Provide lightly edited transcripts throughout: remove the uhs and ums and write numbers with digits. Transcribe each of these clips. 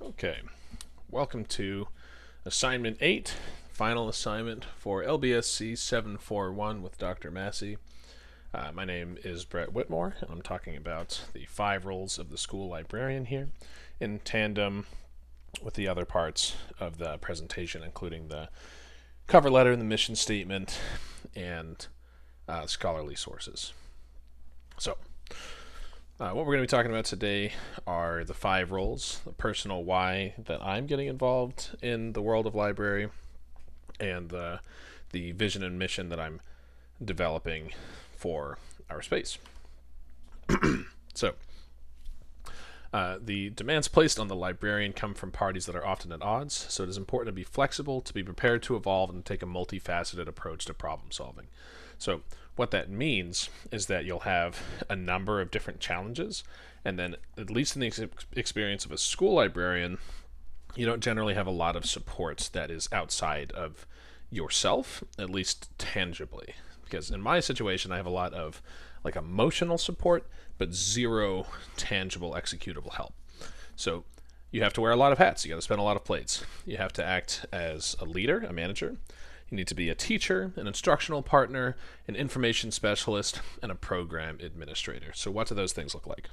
Okay, welcome to assignment 8, final assignment for LBSC 741 with Dr. Massey. My name is Brett Whitmore, and I'm talking about the 5 roles of the school librarian here in tandem with the other parts of the presentation, including the cover letter, the mission statement, and scholarly sources. So, what we're going to be talking about today are the 5 roles, the personal why that I'm getting involved in the world of library, and the vision and mission that I'm developing for our space. So, the demands placed on the librarian come from parties that are often at odds, so it is important to be flexible, to be prepared to evolve, and take a multifaceted approach to problem solving. So, what that means is that you'll have a number of different challenges, and then, at least in the experience of a school librarian, you don't generally have a lot of support that is outside of yourself, at least tangibly. Because in my situation, I have a lot of like emotional support, but zero tangible executable help. So you have to wear a lot of hats. You got to spin a lot of plates. You have to act as a leader, a manager. You need to be a teacher, an instructional partner, an information specialist, and a program administrator. So what do those things look like?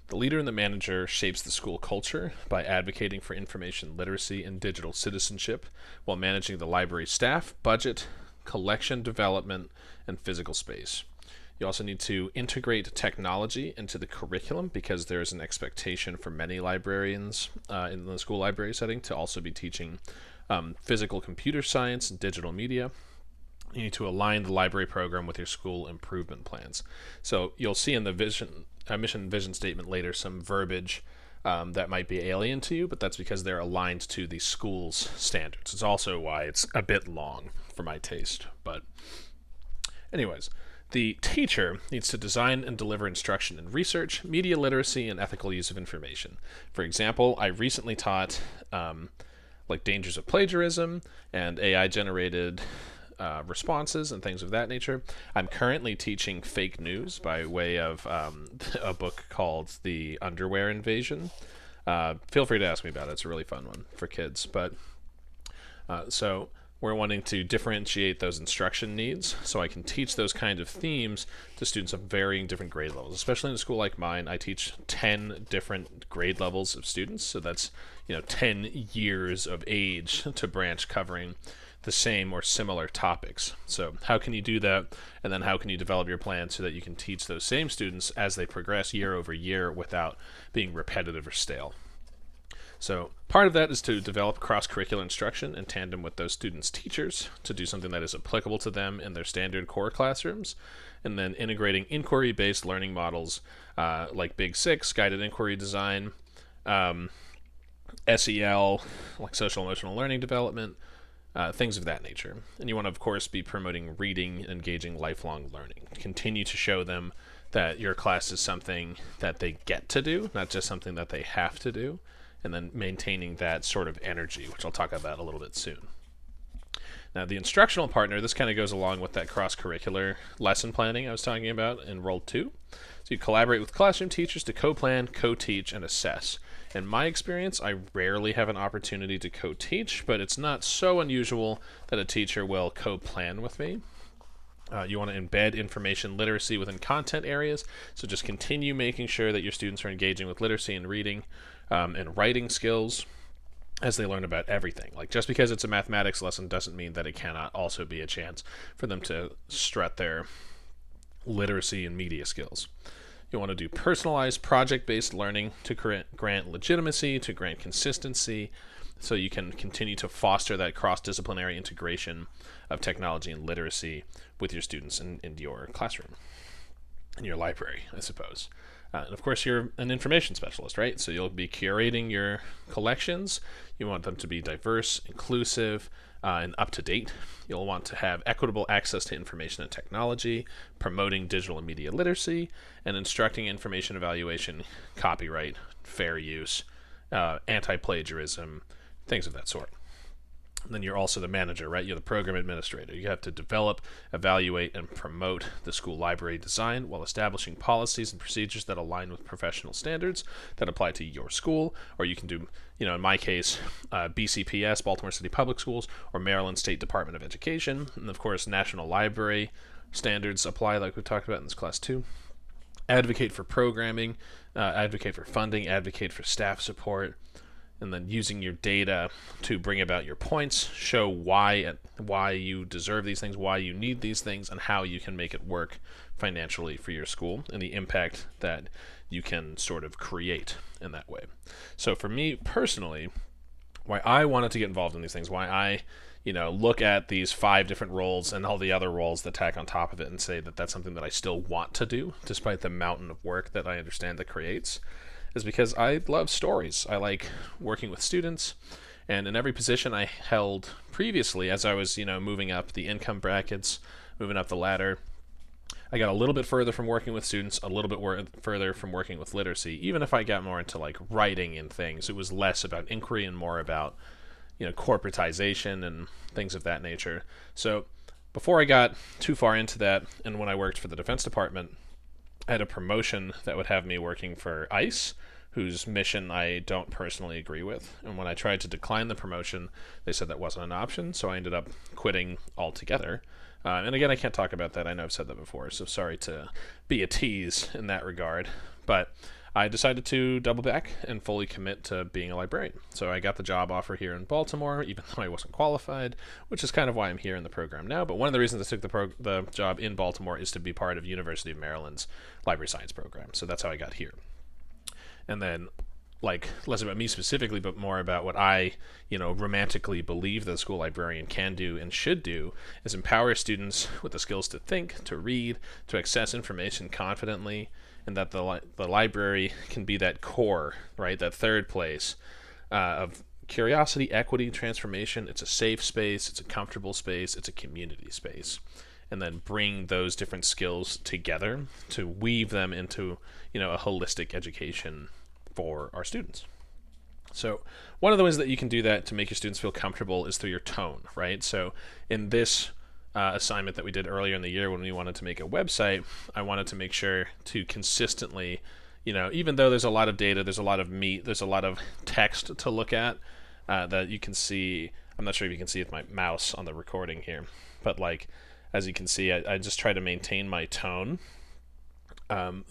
The leader and the manager shapes the school culture by advocating for information literacy and digital citizenship while managing the library staff, budget, collection development, and physical space. You also need to integrate technology into the curriculum because there is an expectation for many librarians in the school library setting to also be teaching physical computer science and digital media. You need to align the library program with your school improvement plans. So you'll see in the mission vision statement later some verbiage that might be alien to you, but that's because they're aligned to the school's standards. It's also why it's a bit long for my taste. But anyways, the teacher needs to design and deliver instruction in research, media literacy, and ethical use of information. For example, I recently taught like dangers of plagiarism and AI-generated responses and things of that nature. I'm currently teaching fake news by way of a book called The Underwear Invasion. Feel free to ask me about it. It's a really fun one for kids. But so we're wanting to differentiate those instruction needs so I can teach those kind of themes to students of varying different grade levels. Especially in a school like mine, I teach 10 different grade levels of students. So that's 10 years of age to branch covering the same or similar topics. So how can you do that? And then how can you develop your plan so that you can teach those same students as they progress year over year without being repetitive or stale? So part of that is to develop cross-curricular instruction in tandem with those students' teachers to do something that is applicable to them in their standard core classrooms, and then integrating inquiry-based learning models like Big Six, guided inquiry design, SEL, like social emotional learning development, things of that nature. And you want to, of course, be promoting reading, engaging lifelong learning. Continue to show them that your class is something that they get to do, not just something that they have to do, and then maintaining that sort of energy, which I'll talk about a little bit soon. Now, the instructional partner, this kind of goes along with that cross-curricular lesson planning I was talking about in Role 2. So you collaborate with classroom teachers to co-plan, co-teach, and assess. In my experience, I rarely have an opportunity to co-teach, but it's not so unusual that a teacher will co-plan with me. You want to embed information literacy within content areas, so just continue making sure that your students are engaging with literacy and reading and writing skills as they learn about everything. Like, just because it's a mathematics lesson doesn't mean that it cannot also be a chance for them to strut their literacy and media skills. You want to do personalized project-based learning to grant legitimacy, to grant consistency, so you can continue to foster that cross-disciplinary integration of technology and literacy with your students in your classroom, in your library, I suppose. And of course, you're an information specialist, right? So you'll be curating your collections. You want them to be diverse, inclusive, and up to date. You'll want to have equitable access to information and technology, promoting digital and media literacy, and instructing information evaluation, copyright, fair use, anti-plagiarism, things of that sort. Then you're also the manager, right? You're the program administrator. You have to develop, evaluate, and promote the school library design while establishing policies and procedures that align with professional standards that apply to your school. Or you can do, in my case, BCPS, Baltimore City Public Schools, or Maryland State Department of Education. And of course, National Library standards apply, like we talked about in this class too. Advocate for programming, advocate for funding, advocate for staff support, and then using your data to bring about your points, show why you deserve these things, why you need these things, and how you can make it work financially for your school, and the impact that you can sort of create in that way. So for me personally, why I wanted to get involved in these things, why I look at these 5 different roles and all the other roles that tack on top of it and say that that's something that I still want to do, despite the mountain of work that I understand that creates, is because I love stories. I like working with students, and in every position I held previously, as I was, moving up the income brackets, moving up the ladder, I got a little bit further from working with students, a little bit further from working with literacy. Even if I got more into like writing and things, it was less about inquiry and more about, corporatization and things of that nature. So before I got too far into that, and when I worked for the Defense Department, I had a promotion that would have me working for ICE, whose mission I don't personally agree with. And when I tried to decline the promotion, they said that wasn't an option, so I ended up quitting altogether. And again, I can't talk about that. I know I've said that before, so sorry to be a tease in that regard. But I decided to double back and fully commit to being a librarian. So I got the job offer here in Baltimore, even though I wasn't qualified, which is kind of why I'm here in the program now. But one of the reasons I took the job in Baltimore is to be part of University of Maryland's library science program. So that's how I got here. And then, less about me specifically, but more about what I, romantically believe the school librarian can do and should do, is empower students with the skills to think, to read, to access information confidently, and that the library can be that core, right, that third place of curiosity, equity, transformation. It's a safe space, it's a comfortable space, it's a community space. And then bring those different skills together to weave them into, a holistic education for our students. So one of the ways that you can do that to make your students feel comfortable is through your tone, right? So in this assignment that we did earlier in the year when we wanted to make a website, I wanted to make sure to consistently, even though there's a lot of data, there's a lot of meat, there's a lot of text to look at that you can see. I'm not sure if you can see with my mouse on the recording here, but as you can see, I just try to maintain my tone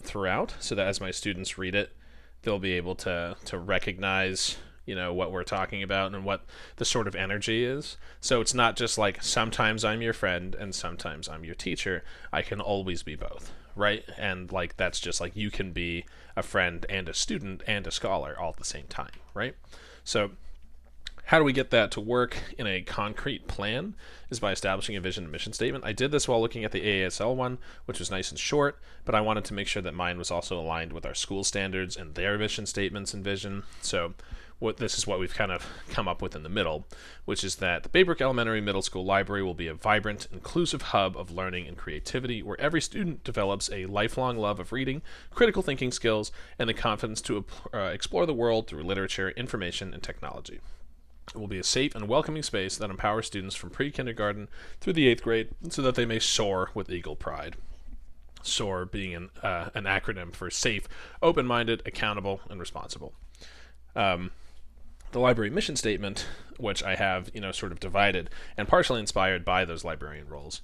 throughout, so that as my students read it, they'll be able to recognize what we're talking about and what the sort of energy is. So it's not just sometimes I'm your friend and sometimes I'm your teacher. I can always be both, right? And that's just you can be a friend and a student and a scholar all at the same time, right? So how do we get that to work in a concrete plan is by establishing a vision and mission statement. I did this while looking at the AASL one, which was nice and short, but I wanted to make sure that mine was also aligned with our school standards and their mission statements and vision. So this is what we've kind of come up with in the middle, which is that the Baybrook Elementary Middle School Library will be a vibrant, inclusive hub of learning and creativity where every student develops a lifelong love of reading, critical thinking skills, and the confidence to explore the world through literature, information, and technology. It will be a safe and welcoming space that empowers students from pre-kindergarten through the 8th grade so that they may soar with eagle pride. SOAR being an acronym for safe, open-minded, accountable, and responsible. The library mission statement, which I have, sort of divided and partially inspired by those librarian roles,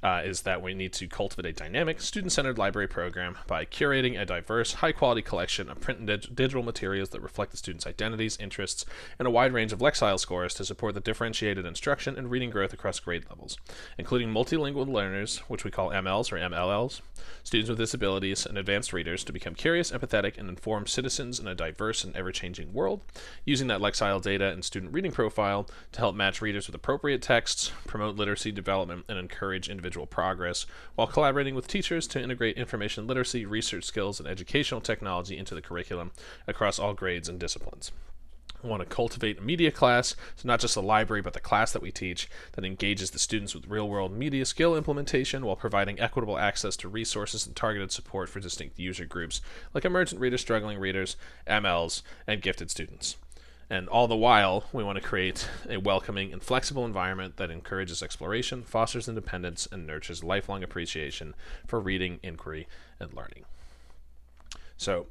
is that we need to cultivate a dynamic, student-centered library program by curating a diverse, high-quality collection of print and digital materials that reflect the students' identities, interests, and a wide range of Lexile scores to support the differentiated instruction and reading growth across grade levels, including multilingual learners, which we call MLs or MLLs, students with disabilities, and advanced readers to become curious, empathetic, and informed citizens in a diverse and ever-changing world, using that Lexile data and student reading profile to help match readers with appropriate texts, promote literacy development, and encourage individual progress, while collaborating with teachers to integrate information literacy, research skills, and educational technology into the curriculum across all grades and disciplines. We want to cultivate a media class, so not just the library, but the class that we teach that engages the students with real-world media skill implementation while providing equitable access to resources and targeted support for distinct user groups like emergent readers, struggling readers, MLs, and gifted students. And all the while, we want to create a welcoming and flexible environment that encourages exploration, fosters independence, and nurtures lifelong appreciation for reading, inquiry, and learning. So,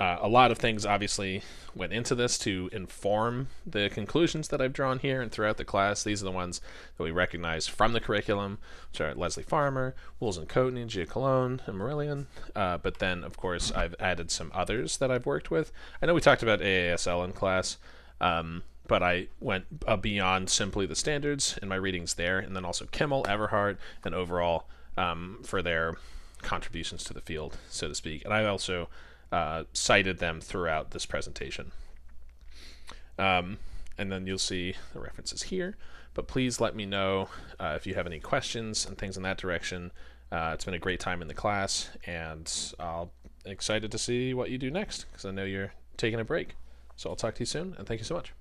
a lot of things obviously went into this to inform the conclusions that I've drawn here and throughout the class. These are the ones that we recognize from the curriculum, which are Leslie Farmer, Wools and Coatney, Gia Cologne, and Marillion. But then, of course, I've added some others that I've worked with. I know we talked about AASL in class, but I went beyond simply the standards in my readings there, and then also Kimmel, Everhart, and overall for their contributions to the field, so to speak. And I also cited them throughout this presentation. And then you'll see the references here. But please let me know if you have any questions and things in that direction. It's been a great time in the class, and I'm excited to see what you do next, because I know you're taking a break. So I'll talk to you soon, and thank you so much.